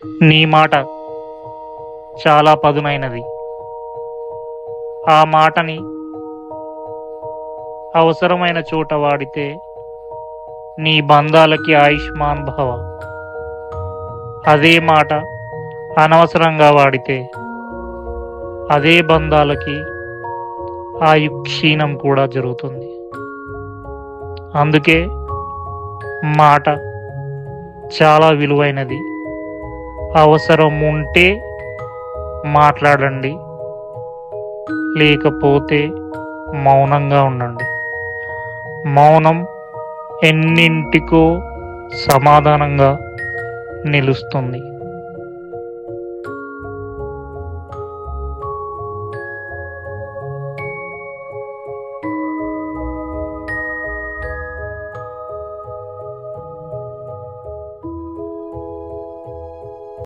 నీ మాట చాలా పదునైనది. ఆ మాటని అవసరమైన చోట వాడితే నీ బంధాలకి ఆయుష్మాన్ భవ. అదే మాట అనవసరంగా వాడితే అదే బంధాలకి ఆయుక్షీణం కూడా జరుగుతుంది. అందుకే మాట చాలా విలువైనది. అవసరం ఉంటే మాట్లాడండి, లేకపోతే మౌనంగా ఉండండి. మౌనం ఎన్నింటికో సమాధానంగా నిలుస్తుంది.